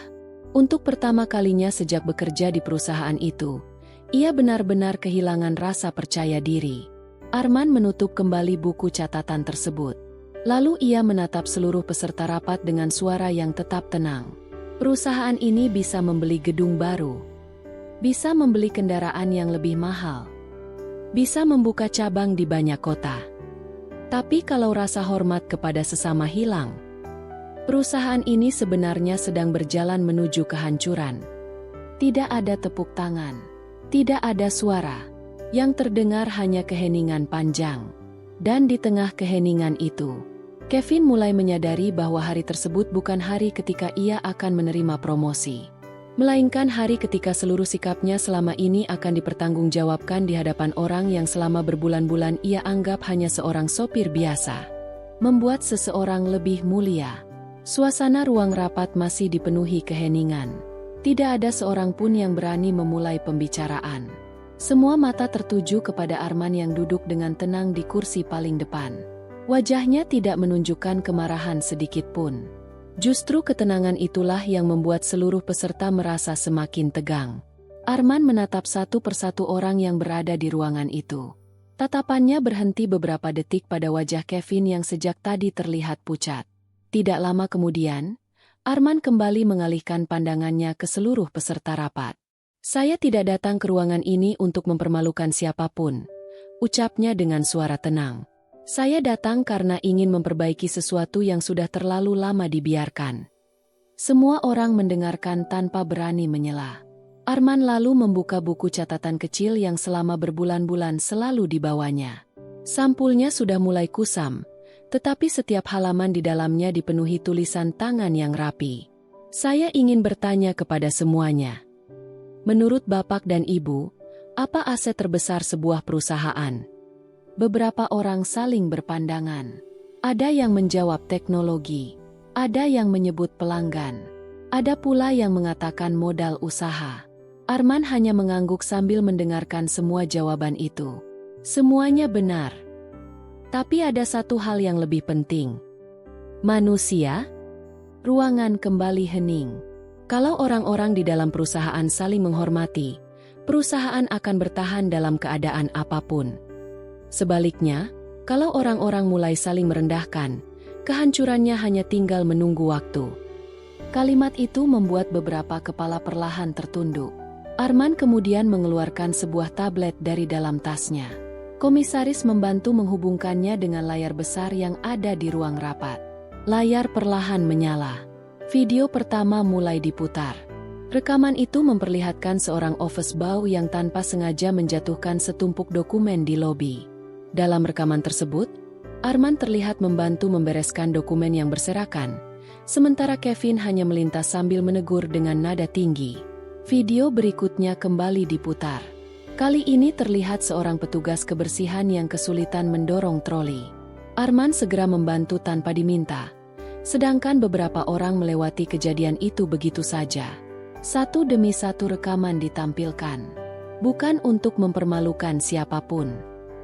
Untuk pertama kalinya sejak bekerja di perusahaan itu, ia benar-benar kehilangan rasa percaya diri. Arman menutup kembali buku catatan tersebut. Lalu ia menatap seluruh peserta rapat dengan suara yang tetap tenang. Perusahaan ini bisa membeli gedung baru. Bisa membeli kendaraan yang lebih mahal. Bisa membuka cabang di banyak kota. Tapi kalau rasa hormat kepada sesama hilang, perusahaan ini sebenarnya sedang berjalan menuju kehancuran. Tidak ada tepuk tangan. Tidak ada suara. Yang terdengar hanya keheningan panjang. Dan di tengah keheningan itu, Kevin mulai menyadari bahwa hari tersebut bukan hari ketika ia akan menerima promosi. Melainkan hari ketika seluruh sikapnya selama ini akan dipertanggungjawabkan di hadapan orang yang selama berbulan-bulan ia anggap hanya seorang sopir biasa. Membuat seseorang lebih mulia. Suasana ruang rapat masih dipenuhi keheningan. Tidak ada seorang pun yang berani memulai pembicaraan. Semua mata tertuju kepada Arman yang duduk dengan tenang di kursi paling depan. Wajahnya tidak menunjukkan kemarahan sedikit pun. Justru ketenangan itulah yang membuat seluruh peserta merasa semakin tegang. Arman menatap satu persatu orang yang berada di ruangan itu. Tatapannya berhenti beberapa detik pada wajah Kevin yang sejak tadi terlihat pucat. Tidak lama kemudian, Arman kembali mengalihkan pandangannya ke seluruh peserta rapat. "Saya tidak datang ke ruangan ini untuk mempermalukan siapapun," ucapnya dengan suara tenang. "Saya datang karena ingin memperbaiki sesuatu yang sudah terlalu lama dibiarkan." Semua orang mendengarkan tanpa berani menyela. Arman lalu membuka buku catatan kecil yang selama berbulan-bulan selalu dibawanya. Sampulnya sudah mulai kusam, tetapi setiap halaman di dalamnya dipenuhi tulisan tangan yang rapi. "Saya ingin bertanya kepada semuanya. Menurut Bapak dan Ibu, apa aset terbesar sebuah perusahaan?" Beberapa orang saling berpandangan. Ada yang menjawab teknologi, ada yang menyebut pelanggan, ada pula yang mengatakan modal usaha. Arman hanya mengangguk sambil mendengarkan semua jawaban itu. Semuanya benar. Tapi ada satu hal yang lebih penting. Manusia? Ruangan kembali hening. Kalau orang-orang di dalam perusahaan saling menghormati, perusahaan akan bertahan dalam keadaan apapun. Sebaliknya, kalau orang-orang mulai saling merendahkan, kehancurannya hanya tinggal menunggu waktu. Kalimat itu membuat beberapa kepala perlahan tertunduk. Arman kemudian mengeluarkan sebuah tablet dari dalam tasnya. Komisaris membantu menghubungkannya dengan layar besar yang ada di ruang rapat. Layar perlahan menyala. Video pertama mulai diputar. Rekaman itu memperlihatkan seorang office boy yang tanpa sengaja menjatuhkan setumpuk dokumen di lobi. Dalam rekaman tersebut, Arman terlihat membantu membereskan dokumen yang berserakan, sementara Kevin hanya melintas sambil menegur dengan nada tinggi. Video berikutnya kembali diputar. Kali ini terlihat seorang petugas kebersihan yang kesulitan mendorong troli. Arman segera membantu tanpa diminta, sedangkan beberapa orang melewati kejadian itu begitu saja. Satu demi satu rekaman ditampilkan. Bukan untuk mempermalukan siapapun,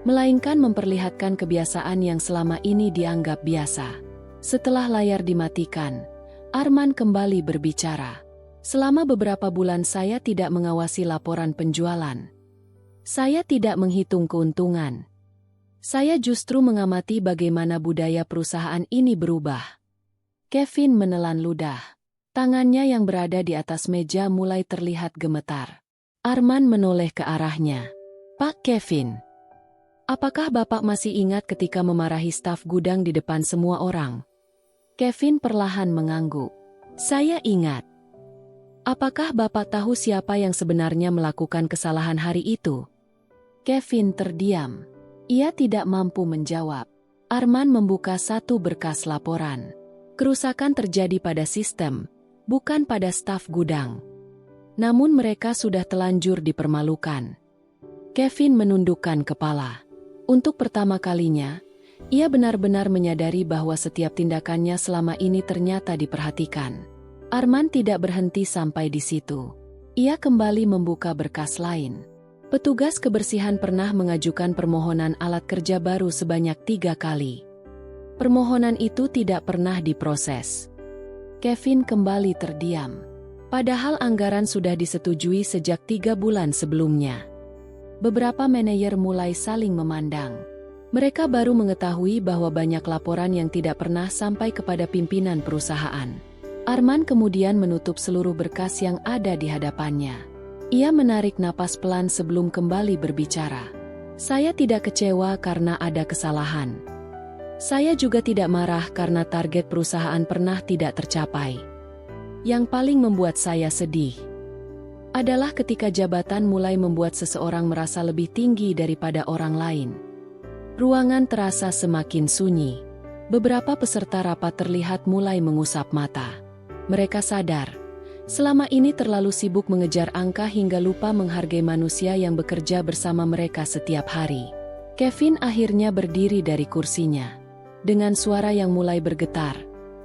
melainkan memperlihatkan kebiasaan yang selama ini dianggap biasa. Setelah layar dimatikan, Arman kembali berbicara. "Selama beberapa bulan saya tidak mengawasi laporan penjualan. Saya tidak menghitung keuntungan. Saya justru mengamati bagaimana budaya perusahaan ini berubah." Kevin menelan ludah. Tangannya yang berada di atas meja mulai terlihat gemetar. Arman menoleh ke arahnya. "Pak Kevin, apakah Bapak masih ingat ketika memarahi staf gudang di depan semua orang?" Kevin perlahan mengangguk. "Saya ingat." "Apakah Bapak tahu siapa yang sebenarnya melakukan kesalahan hari itu?" Kevin terdiam. Ia tidak mampu menjawab. Arman membuka satu berkas laporan. Kerusakan terjadi pada sistem, bukan pada staf gudang. Namun mereka sudah telanjur dipermalukan. Kevin menundukkan kepala. Untuk pertama kalinya, ia benar-benar menyadari bahwa setiap tindakannya selama ini ternyata diperhatikan. Arman tidak berhenti sampai di situ. Ia kembali membuka berkas lain. Petugas kebersihan pernah mengajukan permohonan alat kerja baru sebanyak 3 kali. Permohonan itu tidak pernah diproses. Kevin kembali terdiam. Padahal anggaran sudah disetujui sejak 3 bulan sebelumnya. Beberapa manajer mulai saling memandang. Mereka baru mengetahui bahwa banyak laporan yang tidak pernah sampai kepada pimpinan perusahaan. Arman kemudian menutup seluruh berkas yang ada di hadapannya. Ia menarik napas pelan sebelum kembali berbicara. "Saya tidak kecewa karena ada kesalahan. Saya juga tidak marah karena target perusahaan pernah tidak tercapai. Yang paling membuat saya sedih adalah ketika jabatan mulai membuat seseorang merasa lebih tinggi daripada orang lain." Ruangan terasa semakin sunyi. Beberapa peserta rapat terlihat mulai mengusap mata. Mereka sadar, selama ini terlalu sibuk mengejar angka hingga lupa menghargai manusia yang bekerja bersama mereka setiap hari. Kevin akhirnya berdiri dari kursinya. Dengan suara yang mulai bergetar,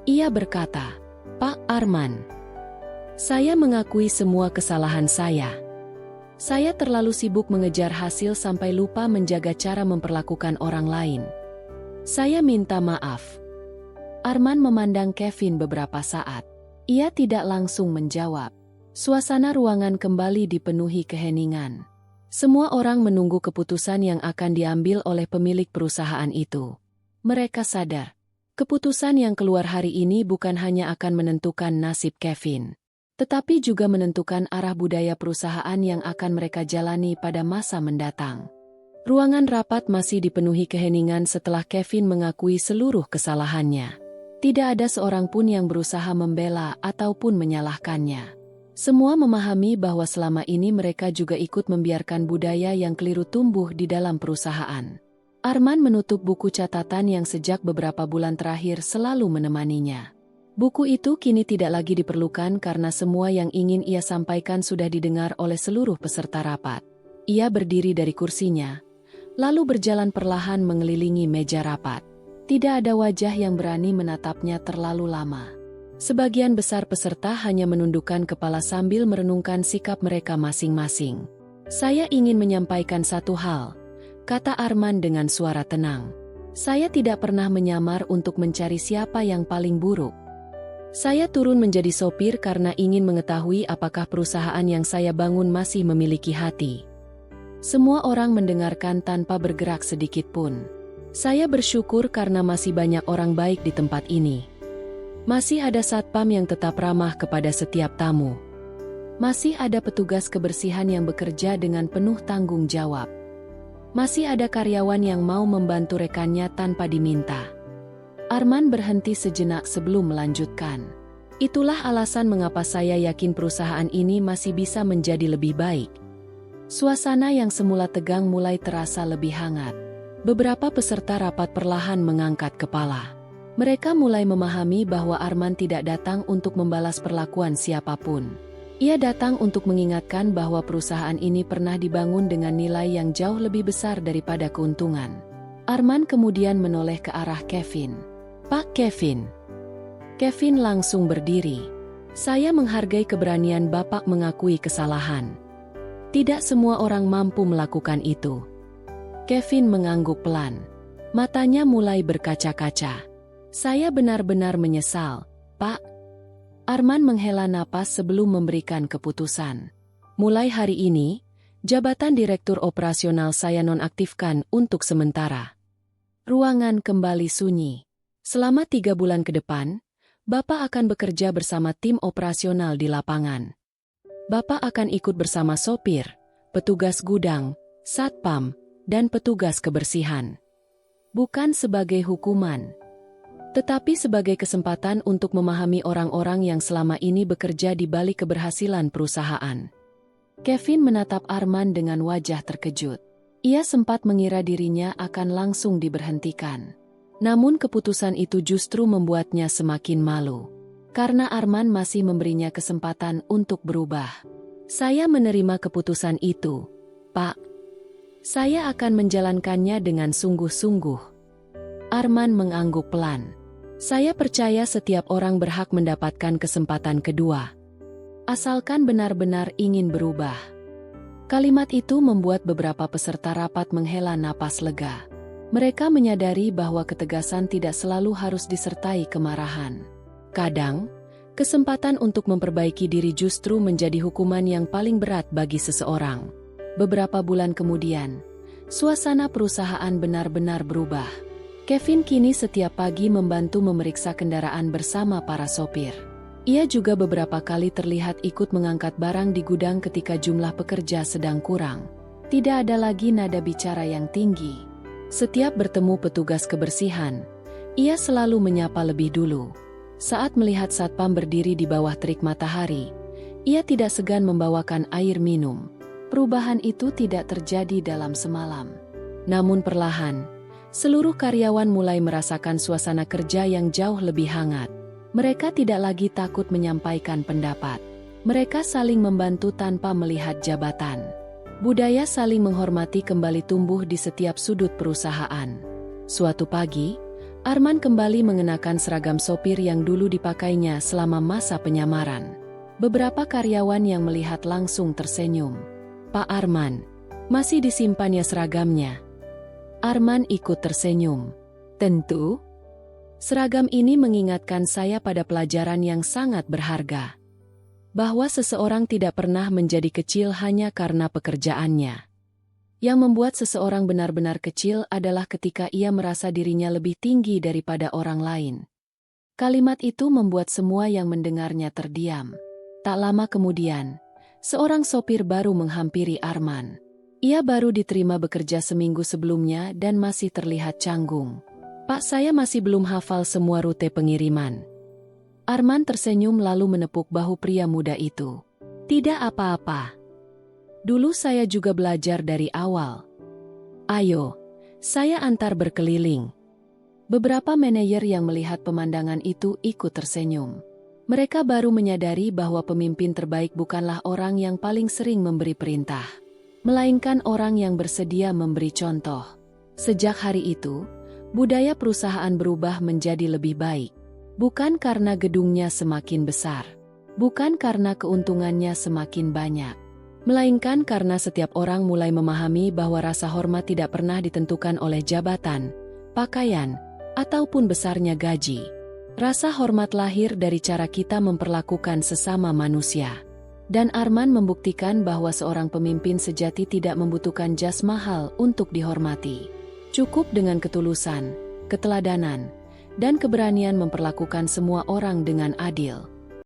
Ia berkata, "Pak Arman, saya mengakui semua kesalahan saya. Saya terlalu sibuk mengejar hasil sampai lupa menjaga cara memperlakukan orang lain. Saya minta maaf." Arman memandang Kevin beberapa saat. Ia tidak langsung menjawab. Suasana ruangan kembali dipenuhi keheningan. Semua orang menunggu keputusan yang akan diambil oleh pemilik perusahaan itu. Mereka sadar, keputusan yang keluar hari ini bukan hanya akan menentukan nasib Kevin, tetapi juga menentukan arah budaya perusahaan yang akan mereka jalani pada masa mendatang. Ruangan rapat masih dipenuhi keheningan setelah Kevin mengakui seluruh kesalahannya. Tidak ada seorang pun yang berusaha membela ataupun menyalahkannya. Semua memahami bahwa selama ini mereka juga ikut membiarkan budaya yang keliru tumbuh di dalam perusahaan. Arman menutup buku catatan yang sejak beberapa bulan terakhir selalu menemaninya. Buku itu kini tidak lagi diperlukan karena semua yang ingin ia sampaikan sudah didengar oleh seluruh peserta rapat. Ia berdiri dari kursinya, lalu berjalan perlahan mengelilingi meja rapat. Tidak ada wajah yang berani menatapnya terlalu lama. Sebagian besar peserta hanya menundukkan kepala sambil merenungkan sikap mereka masing-masing. "Saya ingin menyampaikan satu hal," kata Arman dengan suara tenang. "Saya tidak pernah menyamar untuk mencari siapa yang paling buruk. Saya turun menjadi sopir karena ingin mengetahui apakah perusahaan yang saya bangun masih memiliki hati." Semua orang mendengarkan tanpa bergerak sedikit pun. "Saya bersyukur karena masih banyak orang baik di tempat ini. Masih ada satpam yang tetap ramah kepada setiap tamu. Masih ada petugas kebersihan yang bekerja dengan penuh tanggung jawab. Masih ada karyawan yang mau membantu rekannya tanpa diminta." Arman berhenti sejenak sebelum melanjutkan. "Itulah alasan mengapa saya yakin perusahaan ini masih bisa menjadi lebih baik." Suasana yang semula tegang mulai terasa lebih hangat. Beberapa peserta rapat perlahan mengangkat kepala. Mereka mulai memahami bahwa Arman tidak datang untuk membalas perlakuan siapapun. Ia datang untuk mengingatkan bahwa perusahaan ini pernah dibangun dengan nilai yang jauh lebih besar daripada keuntungan. Arman kemudian menoleh ke arah Kevin. "Pak Kevin." Kevin langsung berdiri. "Saya menghargai keberanian Bapak mengakui kesalahan. Tidak semua orang mampu melakukan itu." Kevin mengangguk pelan. Matanya mulai berkaca-kaca. "Saya benar-benar menyesal, Pak." Arman menghela napas sebelum memberikan keputusan. "Mulai hari ini, jabatan direktur operasional saya nonaktifkan untuk sementara." Ruangan kembali sunyi. "Selama 3 bulan ke depan, Bapak akan bekerja bersama tim operasional di lapangan. Bapak akan ikut bersama sopir, petugas gudang, satpam, dan petugas kebersihan. Bukan sebagai hukuman, tetapi sebagai kesempatan untuk memahami orang-orang yang selama ini bekerja di balik keberhasilan perusahaan." Kevin menatap Arman dengan wajah terkejut. Ia sempat mengira dirinya akan langsung diberhentikan. Namun keputusan itu justru membuatnya semakin malu. Karena Arman masih memberinya kesempatan untuk berubah. "Saya menerima keputusan itu, Pak. Saya akan menjalankannya dengan sungguh-sungguh." Arman mengangguk pelan. "Saya percaya setiap orang berhak mendapatkan kesempatan kedua. Asalkan benar-benar ingin berubah." Kalimat itu membuat beberapa peserta rapat menghela napas lega. Mereka menyadari bahwa ketegasan tidak selalu harus disertai kemarahan. Kadang, kesempatan untuk memperbaiki diri justru menjadi hukuman yang paling berat bagi seseorang. Beberapa bulan kemudian, suasana perusahaan benar-benar berubah. Kevin kini setiap pagi membantu memeriksa kendaraan bersama para sopir. Ia juga beberapa kali terlihat ikut mengangkat barang di gudang ketika jumlah pekerja sedang kurang. Tidak ada lagi nada bicara yang tinggi. Setiap bertemu petugas kebersihan, ia selalu menyapa lebih dulu. Saat melihat satpam berdiri di bawah terik matahari, ia tidak segan membawakan air minum. Perubahan itu tidak terjadi dalam semalam. Namun perlahan, seluruh karyawan mulai merasakan suasana kerja yang jauh lebih hangat. Mereka tidak lagi takut menyampaikan pendapat. Mereka saling membantu tanpa melihat jabatan. Budaya saling menghormati kembali tumbuh di setiap sudut perusahaan. Suatu pagi, Arman kembali mengenakan seragam sopir yang dulu dipakainya selama masa penyamaran. Beberapa karyawan yang melihat langsung tersenyum. "Pak Arman, masih disimpan ya seragamnya?" Arman ikut tersenyum. "Tentu. Seragam ini mengingatkan saya pada pelajaran yang sangat berharga. Bahwa seseorang tidak pernah menjadi kecil hanya karena pekerjaannya. Yang membuat seseorang benar-benar kecil adalah ketika ia merasa dirinya lebih tinggi daripada orang lain." Kalimat itu membuat semua yang mendengarnya terdiam. Tak lama kemudian, seorang sopir baru menghampiri Arman. Ia baru diterima bekerja seminggu sebelumnya dan masih terlihat canggung. "Pak, saya masih belum hafal semua rute pengiriman." Arman tersenyum lalu menepuk bahu pria muda itu. "Tidak apa-apa. Dulu saya juga belajar dari awal. Ayo, saya antar berkeliling." Beberapa manajer yang melihat pemandangan itu ikut tersenyum. Mereka baru menyadari bahwa pemimpin terbaik bukanlah orang yang paling sering memberi perintah, melainkan orang yang bersedia memberi contoh. Sejak hari itu, budaya perusahaan berubah menjadi lebih baik. Bukan karena gedungnya semakin besar, bukan karena keuntungannya semakin banyak, melainkan karena setiap orang mulai memahami bahwa rasa hormat tidak pernah ditentukan oleh jabatan, pakaian, ataupun besarnya gaji. Rasa hormat lahir dari cara kita memperlakukan sesama manusia. Dan Arman membuktikan bahwa seorang pemimpin sejati tidak membutuhkan jas mahal untuk dihormati. Cukup dengan ketulusan, keteladanan, dan keberanian memperlakukan semua orang dengan adil.